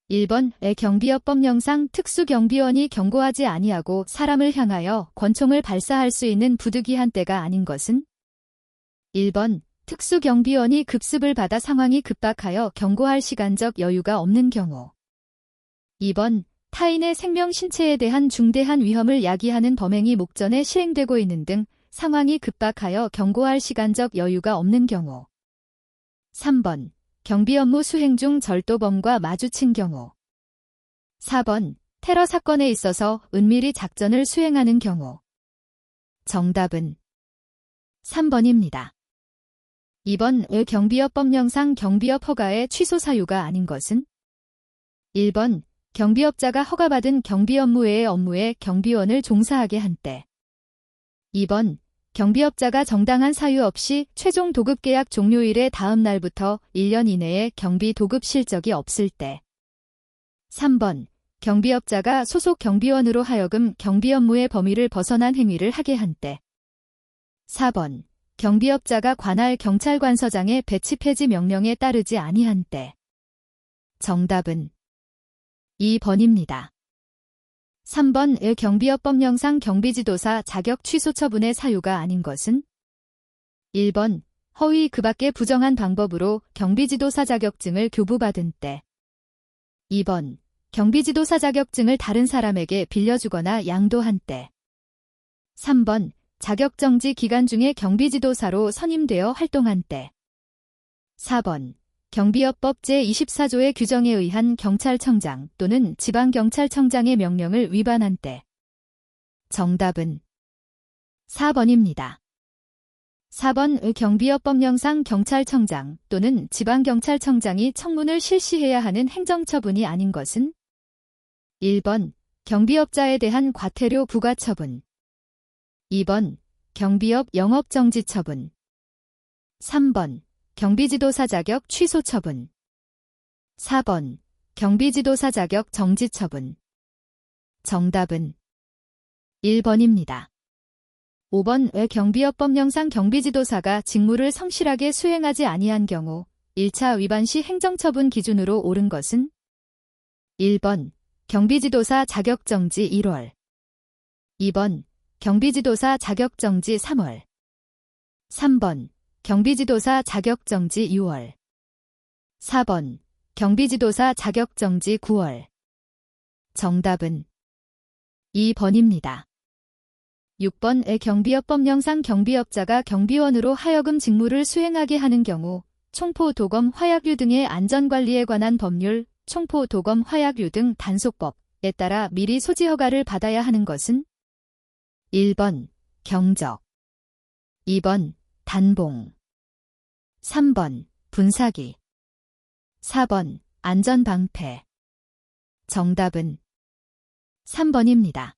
1번의 경비업법령상 특수경비원이 경고하지 아니하고 사람을 향하여 권총을 발사할 수 있는 부득이한 때가 아닌 것은 1번 특수경비원이 급습을 받아 상황이 급박하여 경고할 시간적 여유가 없는 경우 2번 타인의 생명 신체에 대한 중대한 위험을 야기하는 범행이 목전에 시행되고 있는 등 상황이 급박하여 경고할 시간적 여유가 없는 경우 3번 경비 업무 수행 중 절도범과 마주친 경우 4번 테러 사건에 있어서 은밀히 작전을 수행하는 경우 정답은 3번입니다. 2번의 경비업법령상 경비업 허가의 취소 사유가 아닌 것은 1번 경비업자가 허가받은 경비 업무 외의 업무에 경비원을 종사하게 한 때 2번 경비업자가 정당한 사유 없이 최종 도급계약 종료일의 다음 날부터 1년 이내에 경비 도급 실적이 없을 때 3번 경비업자가 소속 경비원으로 하여금 경비 업무의 범위를 벗어난 행위를 하게 한 때 4번 경비업자가 관할 경찰관서장의 배치 폐지 명령에 따르지 아니한 때 정답은 2번입니다. 3번의 경비업법령상 경비지도사 자격 취소 처분의 사유가 아닌 것은 1번 허위 그 밖의 부정한 방법으로 경비지도사 자격증을 교부받은 때 2번 경비지도사 자격증을 다른 사람에게 빌려주거나 양도한 때 3번 자격정지 기간 중에 경비지도사로 선임되어 활동한 때 4번 경비업법 제24조의 규정에 의한 경찰청장 또는 지방경찰청장의 명령을 위반한 때 정답은 4번입니다. 4번의 경비업법령상 경찰청장 또는 지방경찰청장이 청문을 실시해야 하는 행정처분이 아닌 것은 1번 경비업자에 대한 과태료 부과처분 2번 경비업 영업정지 처분 3번 경비지도사 자격 취소 처분 4번 경비지도사 자격 정지 처분 정답은 1번입니다. 5번의 경비업법령상 경비지도사가 직무를 성실하게 수행하지 아니한 경우 1차 위반 시 행정처분 기준으로 옳은 것은 1번 경비지도사 자격정지 1월 2번 경비지도사 자격정지 3월 3번 경비지도사 자격정지 6월 4번 경비지도사 자격정지 9월 정답은 2번입니다. 6번의 경비업법령상 경비업자가 경비원으로 하여금 직무를 수행하게 하는 경우 총포, 도검, 화약류 등의 안전관리에 관한 법률, 총포, 도검, 화약류 등 단속법에 따라 미리 소지 허가를 받아야 하는 것은 1번 경적 2번 단봉 3번 분사기 4번 안전방패 정답은 3번입니다.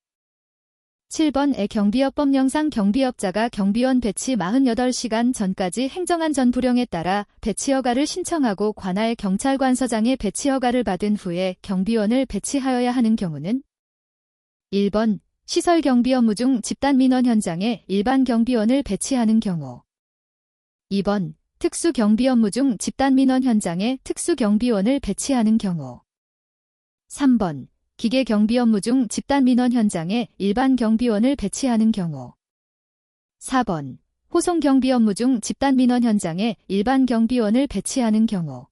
7번의 경비업법령상 경비업자가 경비원 배치 48시간 전까지 행정안전 불령에 따라 배치허가를 신청하고 관할 경찰관서장의 배치허가를 받은 후에 경비원을 배치하여야 하는 경우는 1번 시설 경비 업무 중 집단 민원 현장에 일반 경비원을 배치하는 경우 2번 특수 경비 업무 중 집단 민원 현장에 특수 경비원을 배치하는 경우 3번 기계 경비 업무 중 집단 민원 현장에 일반 경비원을 배치하는 경우 4번 호송 경비 업무 중 집단 민원 현장에 일반 경비원을 배치하는 경우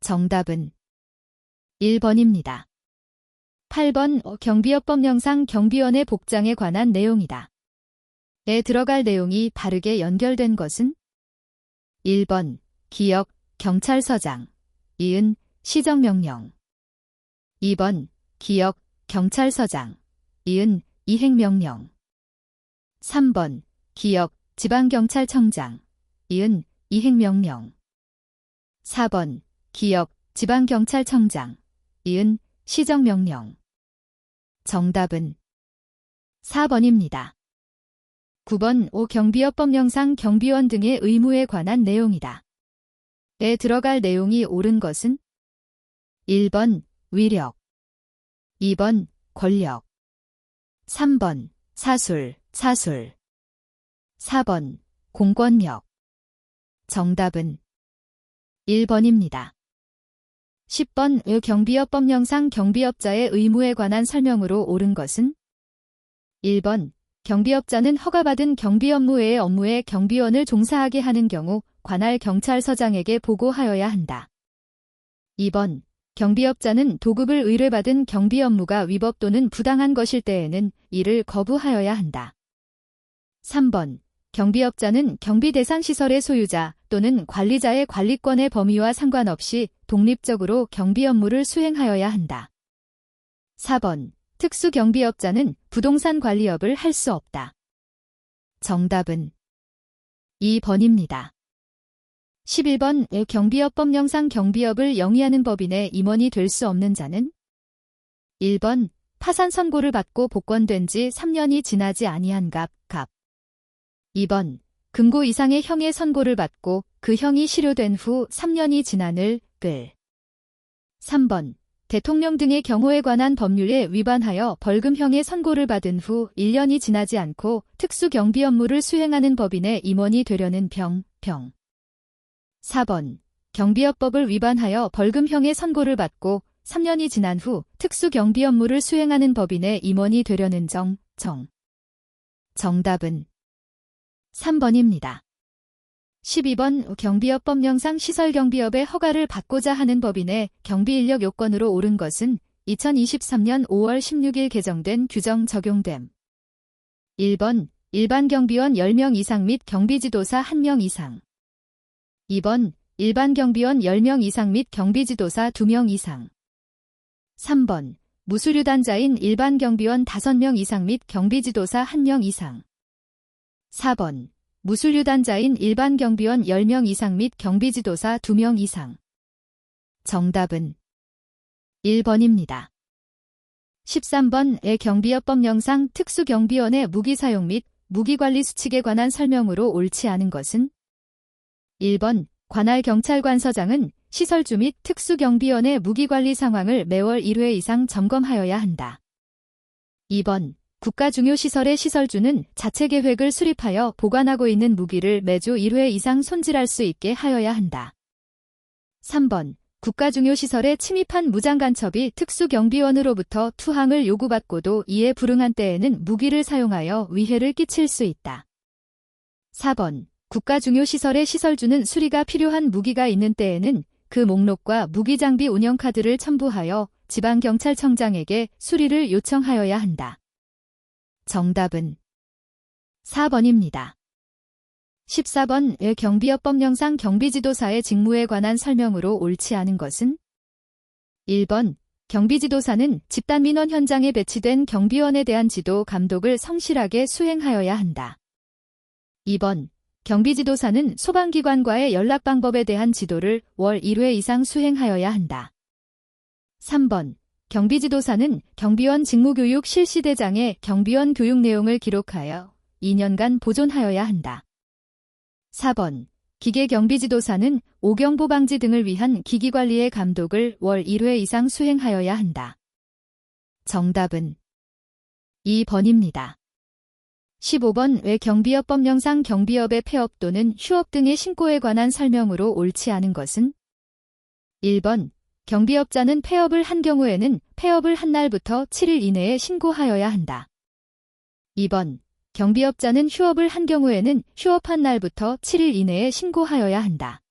정답은 1번입니다. 8번 경비업법령상 경비원의 복장에 관한 내용이다. 에 들어갈 내용이 바르게 연결된 것은 1번 기역 경찰서장 이은 시정명령 2번 기역 경찰서장 이은 이행명령 3번 기역 지방경찰청장 이은 이행명령 4번 기역 지방경찰청장 이은 시정명령 정답은 4번입니다. 9번 경비업법령상 경비원 등의 의무에 관한 내용이다. 에 들어갈 내용이 옳은 것은 1번 위력 2번 권력 3번 사술 4번 공권력 정답은 1번입니다. 10번 경비업법 영상 경비업자의 의무에 관한 설명으로 옳은 것은 1번 경비업자는 허가받은 경비 업무 외의 업무에 경비원을 종사하게 하는 경우 관할 경찰서장에게 보고하여야 한다. 2번 경비업자는 도급을 의뢰받은 경비 업무가 위법 또는 부당한 것일 때에는 이를 거부하여야 한다. 3번 경비업자는 경비 대상 시설의 소유자 또는 관리자의 관리권의 범위와 상관없이 독립적으로 경비 업무를 수행하여야 한다. 4번 특수경비업자는 부동산 관리업을 할 수 없다. 정답은 2번입니다. 11번 경비업법 영상 경비업을 영위하는 법인의 임원이 될 수 없는 자는 1번 파산 선고를 받고 복권된 지 3년이 지나지 아니한 갑 2번 금고 이상의 형의 선고를 받고 그 형이 실효된 후 3년이 지난 을 3번 대통령 등의 경호에 관한 법률에 위반하여 벌금형의 선고를 받은 후 1년이 지나지 않고 특수경비 업무를 수행하는 법인의 임원이 되려는 병 4번 경비업법을 위반하여 벌금형의 선고를 받고 3년이 지난 후 특수경비 업무를 수행하는 법인의 임원이 되려는 정답은 3번입니다. 12번 경비업법 영상 시설경비업의 허가를 받고자 하는 법인의 경비인력 요건으로 옳은 것은 2023년 5월 16일 개정된 규정 적용됨. 1번 일반 경비원 10명 이상 및 경비지도사 1명 이상. 2번 일반 경비원 10명 이상 및 경비지도사 2명 이상. 3번 무수류단자인 일반 경비원 5명 이상 및 경비지도사 1명 이상. 4번 무수류단자인 일반 경비원 10명 이상 및 경비지도사 2명 이상. 정답은 1번입니다. 13번의 경비업법 영상 특수경비원의 무기사용 및 무기관리 수칙에 관한 설명으로 옳지 않은 것은 1번 관할 경찰관서장은 시설주 및 특수경비원의 무기관리 상황을 매월 1회 이상 점검하여야 한다. 2번 국가중요시설의 시설주는 자체 계획을 수립하여 보관하고 있는 무기를 매주 1회 이상 손질할 수 있게 하여야 한다. 3번 국가중요시설에 침입한 무장간첩이 특수경비원으로부터 투항을 요구받고도 이에 불응한 때에는 무기를 사용하여 위해를 끼칠 수 있다. 4번 국가중요시설의 시설주는 수리가 필요한 무기가 있는 때에는 그 목록과 무기장비 운영카드를 첨부하여 지방경찰청장에게 수리를 요청하여야 한다. 정답은 4번입니다. 14번의 경비업법 영상 경비지도사의 직무에 관한 설명으로 옳지 않은 것은 1번 경비지도사는 집단민원 현장에 배치된 경비원에 대한 지도 감독을 성실하게 수행하여야 한다. 2번 경비지도사는 소방기관과의 연락방법에 대한 지도를 월 1회 이상 수행하여야 한다. 3번 경비지도사는 경비원 직무교육 실시대장에 경비원 교육 내용을 기록하여 2년간 보존하여야 한다. 4번 기계경비지도사는 오경보 방지 등을 위한 기기관리의 감독을 월 1회 이상 수행하여야 한다. 정답은 2번입니다. 15번 왜 경비업법 영상 경비업의 폐업 또는 휴업 등의 신고에 관한 설명으로 옳지 않은 것은 1번 경비업자는 폐업을 한 경우에는 폐업을 한 날부터 7일 이내에 신고하여야 한다. 2번 경비업자는 휴업을 한 경우에는 휴업한 날부터 7일 이내에 신고하여야 한다.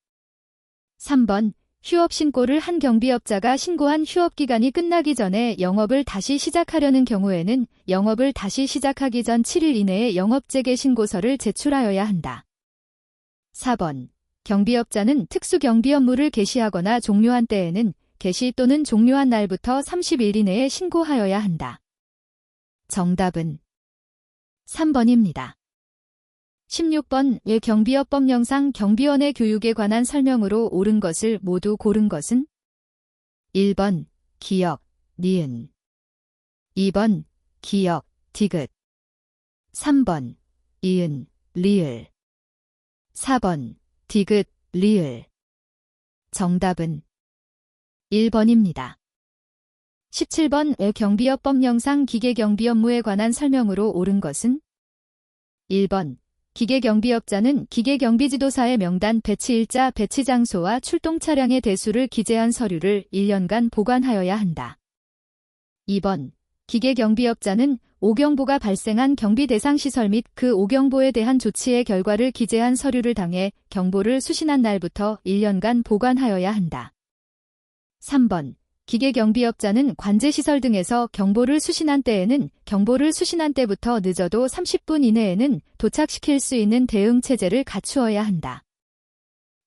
3번 휴업 신고를 한 경비업자가 신고한 휴업기간이 끝나기 전에 영업을 다시 시작하려는 경우에는 영업을 다시 시작하기 전 7일 이내에 영업재개 신고서를 제출하여야 한다. 4번 경비업자는 특수경비 업무를 개시하거나 종료한 때에는 개시 또는 종료한 날부터 30일 이내에 신고하여야 한다. 정답은 3번입니다. 16번 왜 경비업법 영상 경비원의 교육에 관한 설명으로 옳은 것을 모두 고른 것은 1번 기역, 니은 2번 기역, 디귿 3번 이은, 리을 4번 디귿, 리을 정답은 1번입니다. 17번 왜 경비업법 영상 기계경비 업무에 관한 설명으로 옳은 것은 1번 기계경비업자는 기계경비지도사의 명단, 배치일자, 배치장소와 출동차량의 대수를 기재한 서류를 1년간 보관하여야 한다. 2번. 기계경비업자는 오경보가 발생한 경비 대상 시설 및 그 오경보에 대한 조치의 결과를 기재한 서류를 당해 경보를 수신한 날부터 1년간 보관하여야 한다. 3번. 기계경비업자는 관제시설 등에서 경보를 수신한 때에는 경보를 수신한 때부터 늦어도 30분 이내에는 도착시킬 수 있는 대응 체제를 갖추어야 한다.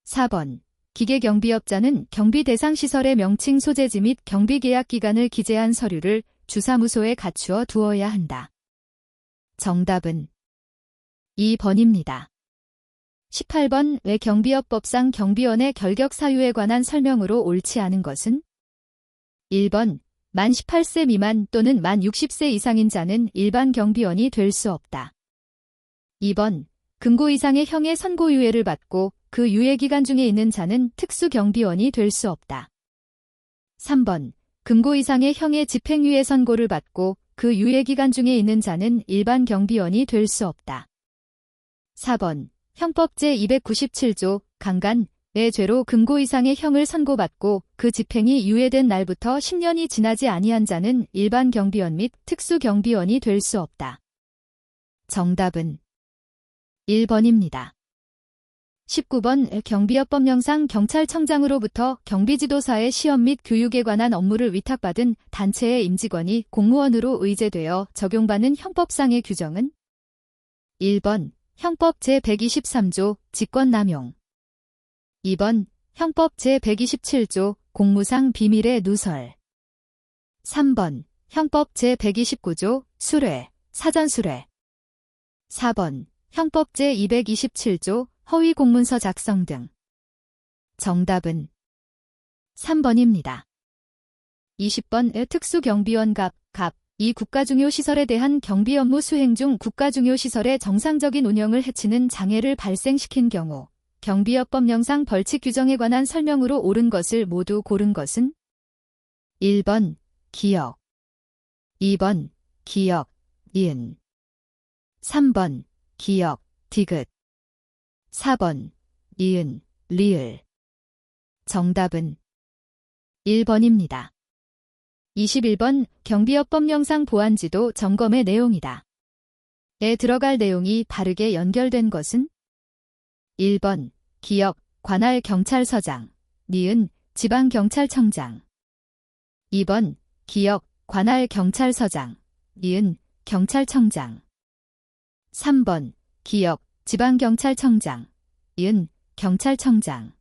4번. 기계경비업자는 경비 대상 시설의 명칭, 소재지 및 경비계약 기간을 기재한 서류를 주사무소에 갖추어 두어야 한다. 정답은 2번입니다. 18번. 왜 경비업법상 경비원의 결격 사유에 관한 설명으로 옳지 않은 것은? 1번. 만 18세 미만 또는 만 60세 이상인 자는 일반 경비원이 될 수 없다. 2번. 금고 이상의 형의 선고유예를 받고 그 유예기간 중에 있는 자는 특수경비원이 될 수 없다. 3번. 금고 이상의 형의 집행유예 선고를 받고 그 유예기간 중에 있는 자는 일반 경비원이 될 수 없다. 4번. 형법 제297조 강간의 죄로 금고 이상의 형을 선고받고 그 집행이 유예된 날부터 10년이 지나지 아니한 자는 일반 경비원 및 특수경비원이 될 수 없다. 정답은 1번입니다. 19번. 경비업법령상 경찰청장으로부터 경비지도사의 시험 및 교육에 관한 업무를 위탁받은 단체의 임직원이 공무원으로 의제되어 적용받는 형법상의 규정은? 1번. 형법 제123조 직권남용. 2번. 형법 제127조 공무상 비밀의 누설. 3번. 형법 제129조 수뢰, 사전수뢰. 4번. 형법 제227조 허위 공문서 작성 등. 정답은 3번입니다. 20번. 특수경비원 갑. 이 국가중요시설에 대한 경비 업무 수행 중 국가중요시설의 정상적인 운영을 해치는 장애를 발생시킨 경우 경비업법령상 벌칙 규정에 관한 설명으로 옳은 것을 모두 고른 것은? 1번. 기역. 2번. 기역, 니은. 3번. 기역, 디귿. 4번. 니은, 리을. 정답은 1번입니다. 21번. 경비업법령상 보안지도 점검의 내용이다. 에 들어갈 내용이 바르게 연결된 것은? 1번. 기역, 관할 경찰서장, 니은, 지방경찰청장. 2번. 기역, 관할 경찰서장, 니은, 경찰청장. 3번. 기역, 지방경찰청장, 니은, 경찰청장.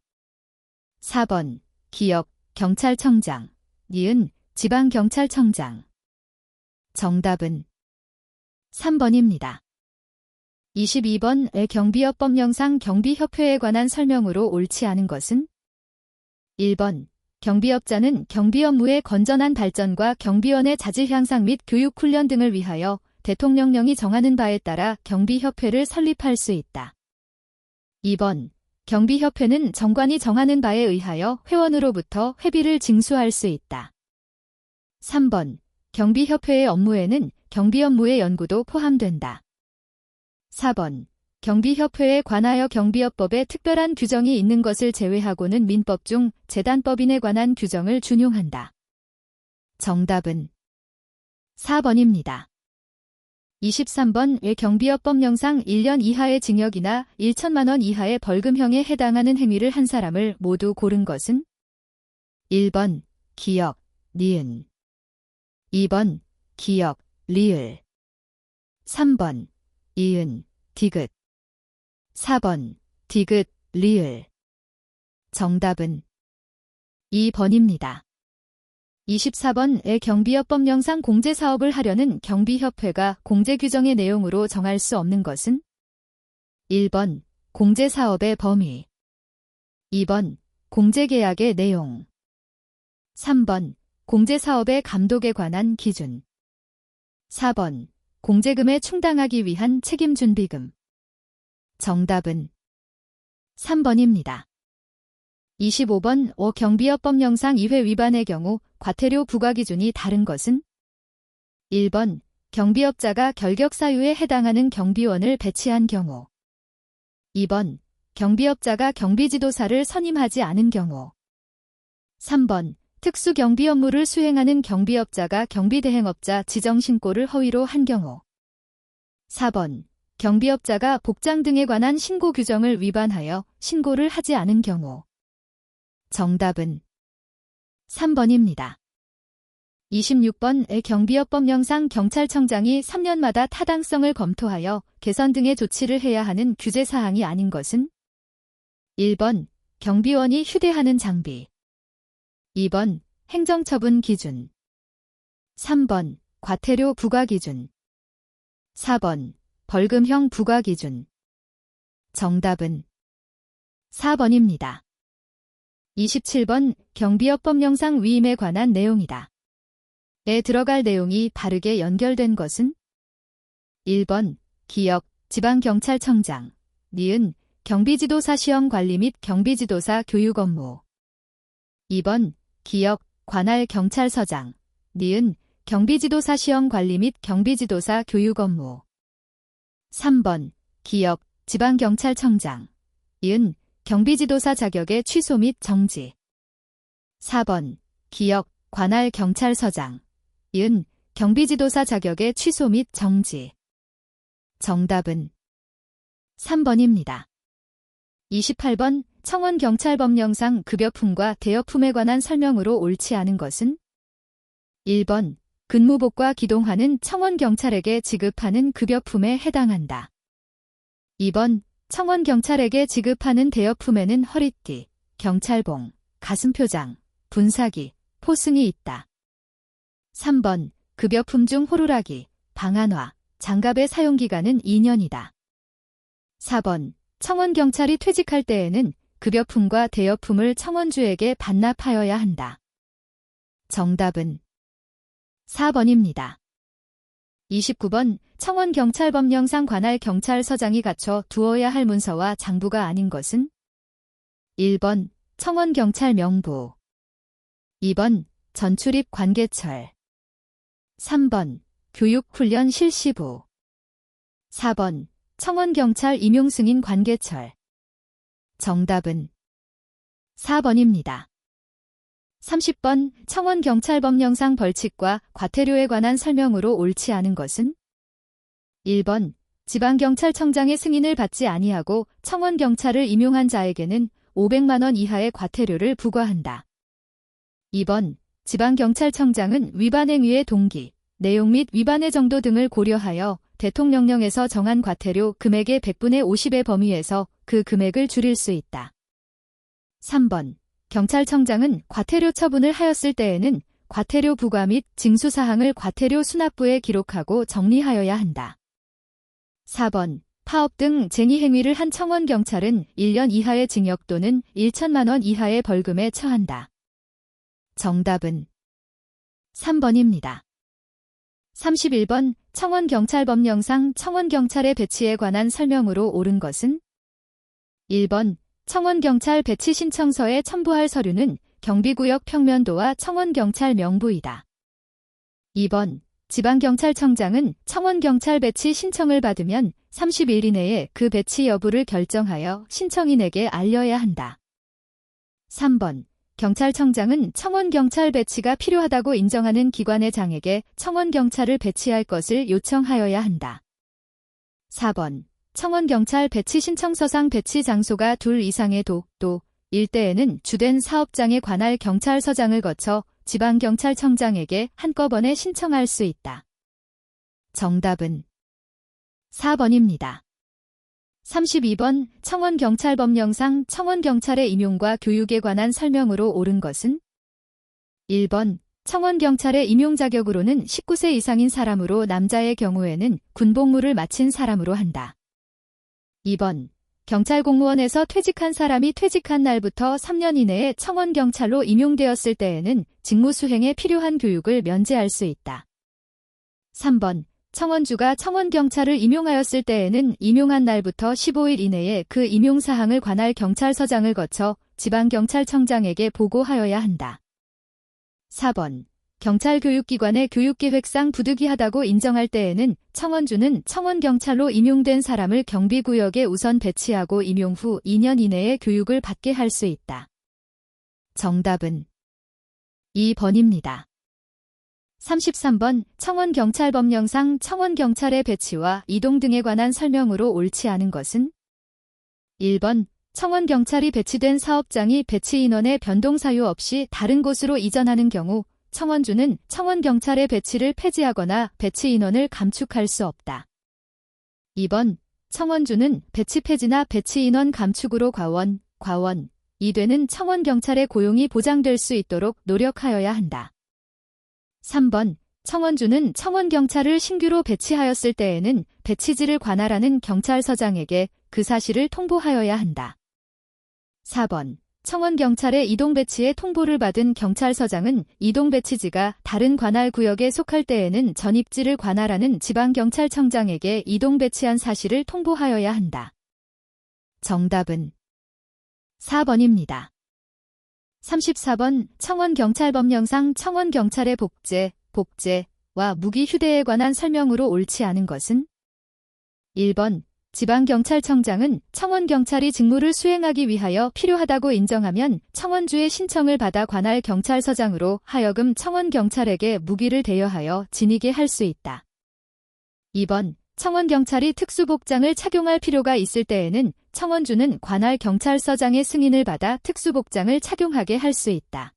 4번. 기역, 경찰청장, 니은, 지방경찰청장. 정답은 3번입니다. 22번. 경비업법령상 경비협회에 관한 설명으로 옳지 않은 것은? 1번. 경비업자는 경비 업무의 건전한 발전과 경비원의 자질 향상 및 교육 훈련 등을 위하여 대통령령이 정하는 바에 따라 경비협회를 설립할 수 있다. 2번. 경비협회는 정관이 정하는 바에 의하여 회원으로부터 회비를 징수할 수 있다. 3번. 경비협회의 업무에는 경비업무의 연구도 포함된다. 4번. 경비협회에 관하여 경비업법에 특별한 규정이 있는 것을 제외하고는 민법 중 재단법인에 관한 규정을 준용한다. 정답은 4번입니다. 23번. 왜 경비업법령상 1년 이하의 징역이나 1천만 원 이하의 벌금형에 해당하는 행위를 한 사람을 모두 고른 것은? 1번. 기역, 니은. 2번. 기역, 리을. 3번. 이은, 디귿. 4번. 디귿, 리을. 정답은 2번입니다. 24번. 경비업법령상 공제사업을 하려는 경비협회가 공제규정의 내용으로 정할 수 없는 것은? 1번. 공제사업의 범위. 2번. 공제계약의 내용. 3번. 공제사업의 감독에 관한 기준. 4번. 공제금에 충당하기 위한 책임준비금. 정답은 3번입니다. 25번. 경비업법령상 2회 위반의 경우 과태료 부과 기준이 다른 것은? 1번. 경비업자가 결격 사유에 해당하는 경비원을 배치한 경우. 2번. 경비업자가 경비지도사를 선임하지 않은 경우. 3번. 특수경비 업무를 수행하는 경비업자가 경비대행업자 지정신고를 허위로 한 경우. 4번. 경비업자가 복장 등에 관한 신고 규정을 위반하여 신고를 하지 않은 경우. 정답은 3번입니다. 26번의 경비업법령상 경찰청장이 3년마다 타당성을 검토하여 개선 등의 조치를 해야 하는 규제사항이 아닌 것은? 1번. 경비원이 휴대하는 장비. 2번. 행정처분 기준. 3번. 과태료 부과 기준. 4번. 벌금형 부과 기준. 정답은 4번입니다. 27번. 경비업법령상 위임에 관한 내용이다. 에 들어갈 내용이 바르게 연결된 것은? 1번. 기역, 지방경찰청장, 니은, 경비지도사 시험 관리 및 경비지도사 교육 업무. 2번. 기역, 관할 경찰서장, 니은, 경비지도사 시험 관리 및 경비지도사 교육 업무. 3번. 기역, 지방경찰청장, 이은, 경비지도사 자격의 취소 및 정지. 4번. 기역, 관할 경찰서장, 이은, 경비지도사 자격의 취소 및 정지. 정답은 3번입니다. 28번. 청원경찰법령상 급여품과 대여품에 관한 설명으로 옳지 않은 것은? 1번. 근무복과 기동하는 청원경찰에게 지급하는 급여품에 해당한다. 2번. 청원경찰에게 지급하는 대여품에는 허리띠, 경찰봉, 가슴표장, 분사기, 포승이 있다. 3번. 급여품 중 호루라기, 방한화, 장갑의 사용기간은 2년이다. 4번. 청원경찰이 퇴직할 때에는 급여품과 대여품을 청원주에게 반납하여야 한다. 정답은 4번입니다. 29번. 청원경찰법령상 관할 경찰서장이 갖춰 두어야 할 문서와 장부가 아닌 것은? 1번. 청원경찰 명부. 2번. 전출입 관계철. 3번. 교육훈련 실시부. 4번. 청원경찰 임용승인 관계철. 정답은 4번입니다. 30번. 청원경찰법령상 벌칙과 과태료에 관한 설명으로 옳지 않은 것은? 1번. 지방경찰청장의 승인을 받지 아니하고 청원경찰을 임용한 자에게는 500만 원 이하의 과태료를 부과한다. 2번. 지방경찰청장은 위반 행위의 동기, 내용 및 위반의 정도 등을 고려하여 대통령령에서 정한 과태료 금액의 100분의 50의 범위에서 그 금액을 줄일 수 있다. 3번. 경찰청장은 과태료 처분을 하였을 때에는 과태료 부과 및 징수사항을 과태료 수납부에 기록하고 정리하여야 한다. 4번. 파업 등 쟁의 행위를 한 청원경찰은 1년 이하의 징역 또는 1천만 원 이하의 벌금에 처한다. 정답은 3번입니다. 31번. 청원경찰법령상 청원경찰의 배치에 관한 설명으로 옳은 것은? 1번. 청원경찰 배치 신청서에 첨부할 서류는 경비구역 평면도와 청원경찰 명부이다. 2번. 지방경찰청장은 청원경찰 배치 신청을 받으면 30일 이내에 그 배치 여부를 결정하여 신청인에게 알려야 한다. 3번. 경찰청장은 청원경찰 배치가 필요하다고 인정하는 기관의 장에게 청원경찰을 배치할 것을 요청하여야 한다. 4번. 청원경찰 배치 신청서상 배치 장소가 2 이상의 도, 일대에는 주된 사업장에 관할 경찰서장을 거쳐 지방경찰청장에게 한꺼번에 신청할 수 있다. 정답은 4번입니다. 32번. 청원경찰법령상 청원경찰의 임용과 교육에 관한 설명으로 옳은 것은? 1번. 청원경찰의 임용 자격으로는 19세 이상인 사람으로 남자의 경우에는 군복무를 마친 사람으로 한다. 2번. 경찰 공무원에서 퇴직한 사람이 퇴직한 날부터 3년 이내에 청원경찰로 임용되었을 때에는 직무 수행에 필요한 교육을 면제할 수 있다. 3번. 청원주가 청원경찰을 임용하였을 때에는 임용한 날부터 15일 이내에 그 임용사항을 관할 경찰서장을 거쳐 지방경찰청장에게 보고하여야 한다. 4번. 경찰 교육기관의 교육계획상 부득이하다고 인정할 때에는 청원주는 청원경찰로 임용된 사람을 경비구역에 우선 배치하고 임용 후 2년 이내에 교육을 받게 할 수 있다. 정답은 2번입니다. 33번 청원경찰법령상 청원경찰의 배치와 이동 등에 관한 설명으로 옳지 않은 것은 1번 청원경찰이 배치된 사업장이 배치 인원의 변동 사유 없이 다른 곳으로 이전하는 경우 청원주는 청원경찰의 배치를 폐지하거나 배치 인원을 감축할 수 없다. 2번 청원주는 배치 폐지나 배치 인원 감축으로 과원이 되는 청원경찰의 고용이 보장될 수 있도록 노력하여야 한다. 3번 청원주는 청원경찰을 신규로 배치하였을 때에는 배치지를 관할하는 경찰서장에게 그 사실을 통보하여야 한다. 4번 청원경찰의 이동배치에 통보를 받은 경찰서장은 이동배치지가 다른 관할구역에 속할 때에는 전입지를 관할하는 지방경찰청장에게 이동배치한 사실을 통보하여야 한다. 정답은 4번입니다. 34번 청원경찰법령상 청원경찰의 복제와 무기 휴대에 관한 설명으로 옳지 않은 것은 1번 지방경찰청장은 청원경찰이 직무를 수행하기 위하여 필요하다고 인정하면 청원주의 신청을 받아 관할 경찰서장으로 하여금 청원경찰에게 무기를 대여하여 지니게 할 수 있다. 2번 청원경찰이 특수복장을 착용할 필요가 있을 때에는 청원주는 관할 경찰서장의 승인을 받아 특수복장을 착용하게 할 수 있다.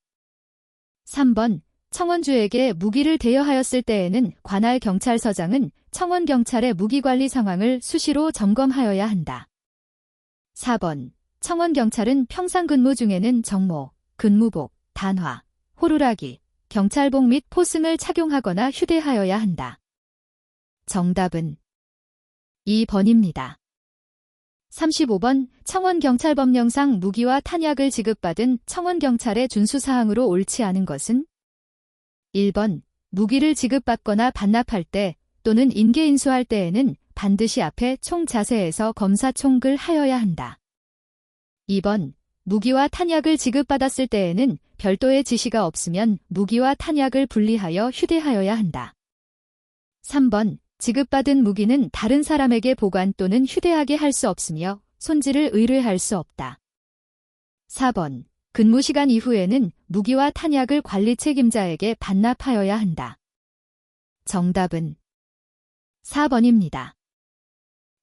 3번 청원주에게 무기를 대여하였을 때에는 관할 경찰서장은 청원경찰의 무기관리 상황을 수시로 점검하여야 한다. 4번 청원경찰은 평상 근무 중에는 정모, 근무복, 단화, 호루라기, 경찰복 및 포승을 착용하거나 휴대하여야 한다. 정답은 2번입니다. 35번 청원경찰법령상 무기와 탄약을 지급받은 청원경찰의 준수사항으로 옳지 않은 것은 1번 무기를 지급받거나 반납할 때 또는 인계인수할 때에는 반드시 앞에 총 자세에서 검사총글 하여야 한다. 2번 무기와 탄약을 지급받았을 때에는 별도의 지시가 없으면 무기와 탄약을 분리하여 휴대하여야 한다. 3번 지급받은 무기는 다른 사람에게 보관 또는 휴대하게 할 수 없으며 손질을 의뢰할 수 없다. 4번 근무시간 이후에는 무기와 탄약을 관리 책임자에게 반납하여야 한다. 정답은 4번입니다.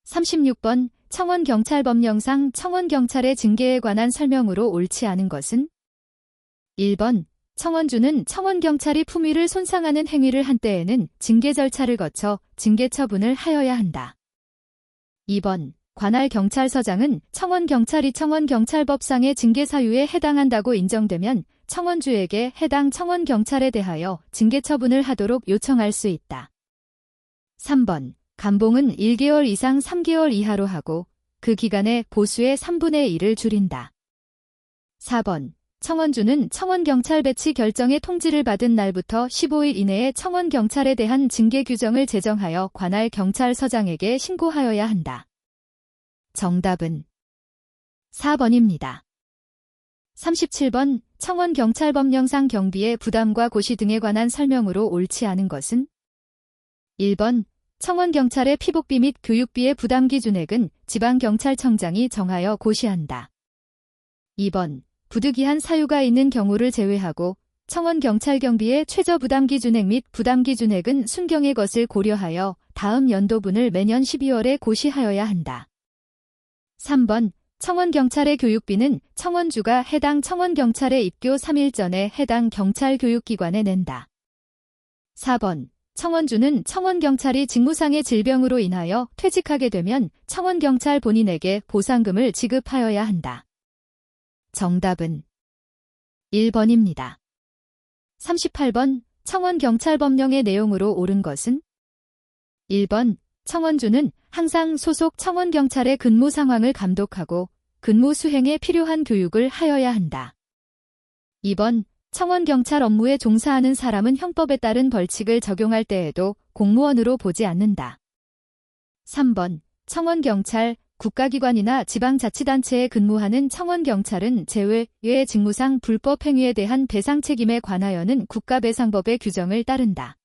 36번 청원경찰법령상 청원경찰의 징계에 관한 설명으로 옳지 않은 것은 1번 청원주는 청원경찰이 품위를 손상하는 행위를 한 때에는 징계 절차를 거쳐 징계 처분을 하여야 한다. 2번 관할 경찰서장은 청원경찰이 청원경찰법상의 징계 사유에 해당한다고 인정되면 청원주에게 해당 청원경찰에 대하여 징계 처분을 하도록 요청할 수 있다. 3번 감봉은 1개월 이상 3개월 이하로 하고 그 기간에 보수의 3분의 1을 줄인다. 4번 청원주는 청원경찰 배치 결정의 통지를 받은 날부터 15일 이내에 청원경찰에 대한 징계 규정을 제정하여 관할 경찰서장에게 신고하여야 한다. 정답은 4번입니다. 37번 청원경찰법령상 경비의 부담과 고시 등에 관한 설명으로 옳지 않은 것은 1번 청원경찰의 피복비 및 교육비의 부담 기준액은 지방경찰청장이 정하여 고시한다. 2번 부득이한 사유가 있는 경우를 제외하고 청원경찰경비의 최저부담 기준액 및 부담 기준액은 순경의 것을 고려하여 다음 연도분을 매년 12월에 고시하여야 한다. 3번 청원경찰의 교육비는 청원주가 해당 청원경찰에 입교 3일 전에 해당 경찰교육기관에 낸다. 4번 청원주는 청원경찰이 직무상의 질병으로 인하여 퇴직하게 되면 청원경찰 본인에게 보상금을 지급하여야 한다. 정답은 1번입니다. 38번 청원경찰법령의 내용으로 옳은 것은 1번 청원주는 항상 소속 청원경찰의 근무 상황을 감독하고 근무 수행에 필요한 교육을 하여야 한다. 2번 청원경찰 업무에 종사하는 사람은 형법에 따른 벌칙을 적용할 때에도 공무원으로 보지 않는다. 3번 청원경찰, 국가기관이나 지방자치단체에 근무하는 청원경찰은 제외의 직무상 불법 행위에 대한 배상 책임에 관하여는 국가배상법의 규정을 따른다.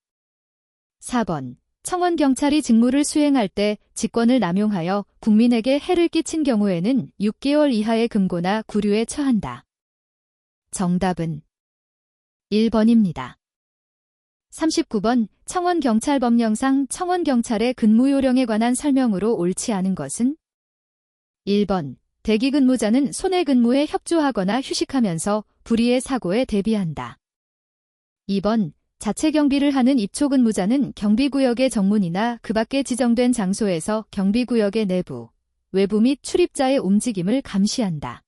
4번. 청원경찰이 직무를 수행할 때 직권을 남용하여 국민에게 해를 끼친 경우에는 6개월 이하의 금고나 구류에 처한다. 정답은 1번입니다. 39번. 청원경찰법령상 청원경찰의 근무요령에 관한 설명으로 옳지 않은 것은? 1번. 대기근무자는 손해근무에 협조하거나 휴식하면서 불의의 사고에 대비한다. 2번. 자체 경비를 하는 입초근무자는 경비구역의 정문이나 그 밖에 지정된 장소에서 경비구역의 내부, 외부 및 출입자의 움직임을 감시한다.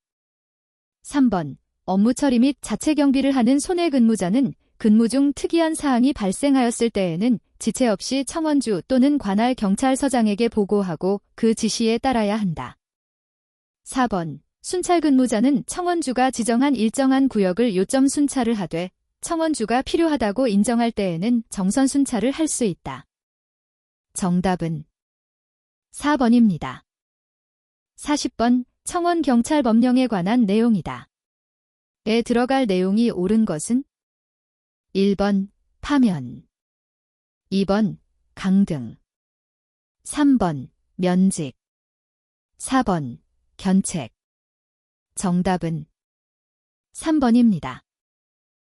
3번. 업무 처리 및 자체 경비를 하는 손해근무자는 근무 중 특이한 사항이 발생하였을 때에는 지체 없이 청원주 또는 관할 경찰서장에게 보고하고 그 지시에 따라야 한다. 4번. 순찰 근무자는 청원주가 지정한 일정한 구역을 요점 순찰을 하되 청원주가 필요하다고 인정할 때에는 정선 순찰을 할 수 있다. 정답은 4번입니다. 40번. 청원경찰법령에 관한 내용이다. 에 들어갈 내용이 옳은 것은? 1번. 파면 2번. 강등 3번. 면직 4번. 견책 정답은 3번입니다.